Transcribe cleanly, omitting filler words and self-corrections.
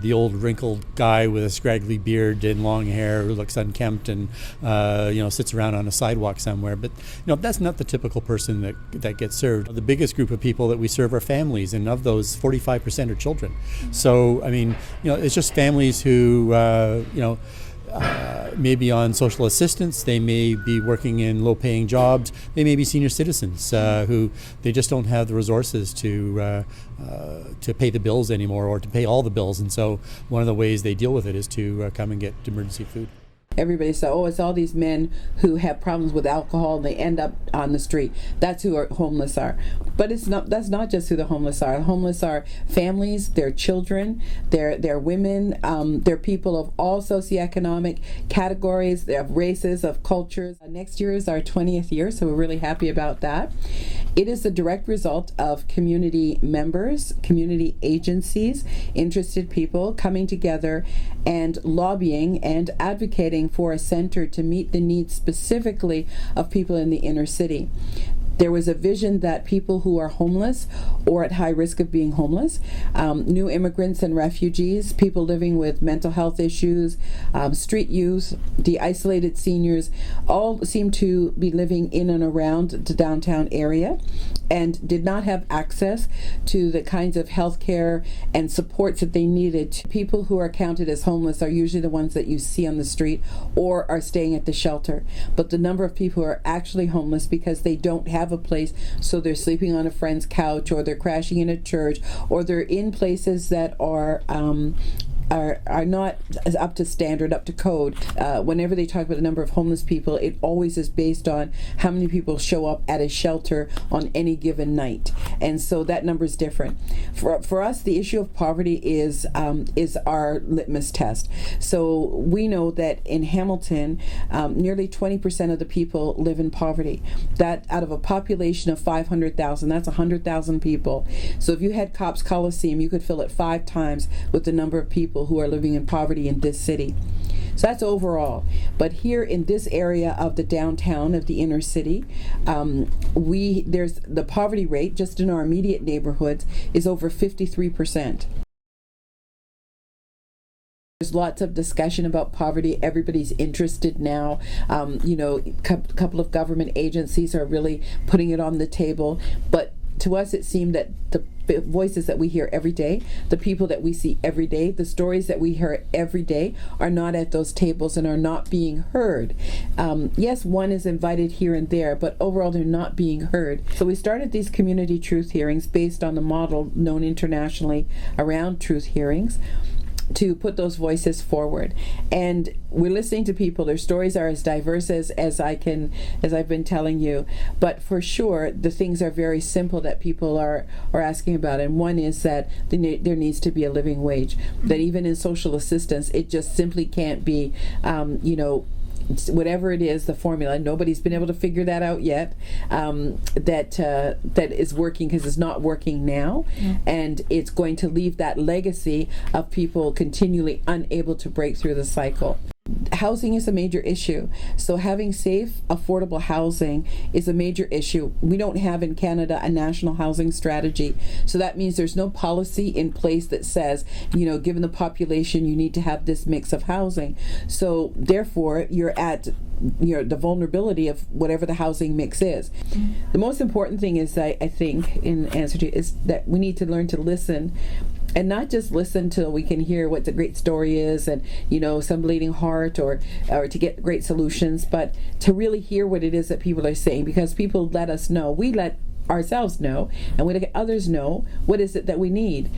the old wrinkled guy with a scraggly beard and long hair who looks unkempt and sits around on a sidewalk somewhere. But that's not the typical person that gets served. The biggest group of people that we serve are families, and of those, 45% are children. So it's just families who may be on social assistance, they may be working in low-paying jobs, they may be senior citizens who they just don't have the resources to pay the bills anymore, or to pay all the bills. And so one of the ways they deal with it is to come and get emergency food. Everybody says, it's all these men who have problems with alcohol and they end up on the street. That's who our homeless are. But that's not just who the homeless are. The homeless are families, they're children, they're women, they're people of all socioeconomic categories, they have races, of cultures. Next year is our 20th year, so we're really happy about that. It is the direct result of community members, community agencies, interested people coming together and lobbying and advocating for a center to meet the needs specifically of people in the inner city. There was a vision that people who are homeless or at high risk of being homeless, new immigrants and refugees, people living with mental health issues, street youth, the isolated seniors, all seem to be living in and around the downtown area and did not have access to the kinds of health care and supports that they needed. People who are counted as homeless are usually the ones that you see on the street or are staying at the shelter. But the number of people who are actually homeless because they don't have a place, so they're sleeping on a friend's couch, or they're crashing in a church, or they're in places that are not up to standard, up to code. Whenever they talk about the number of homeless people, it always is based on how many people show up at a shelter on any given night, and so that number is different. For us, the issue of poverty is our litmus test. So we know that in Hamilton, nearly 20% of the people live in poverty. That out of a population of 500,000, that's 100,000 people. So if you had Cops Coliseum, you could fill it 5 times with the number of people who are living in poverty in this city. So that's overall. But here in this area of the downtown, of the inner city, there's the poverty rate just in our immediate neighborhoods is over 53%. There's lots of discussion about poverty. Everybody's interested now. A couple of government agencies are really putting it on the table. But to us, it seemed that the voices that we hear every day, the people that we see every day, the stories that we hear every day are not at those tables and are not being heard. Yes, one is invited here and there, but overall they're not being heard. So we started these community truth hearings based on the model known internationally around truth hearings, to put those voices forward. And we're listening to people. Their stories are as diverse as I've been telling you. But for sure, the things are very simple that people are asking about. And one is that there needs to be a living wage. That even in social assistance, it just simply can't be, whatever it is, the formula. Nobody's been able to figure that out yet. That is working, because it's not working now, and it's going to leave that legacy of people continually unable to break through the cycle. Housing is a major issue. So having safe, affordable housing is a major issue. We don't have in Canada a national housing strategy. So that means there's no policy in place that says, given the population, you need to have this mix of housing. So therefore, you're at the vulnerability of whatever the housing mix is. The most important thing is, I think, in answer to, is that we need to learn to listen. And not just listen till we can hear what the great story is and, some bleeding heart or to get great solutions, but to really hear what it is that people are saying, because people let us know. We let ourselves know, and we let others know what is it that we need.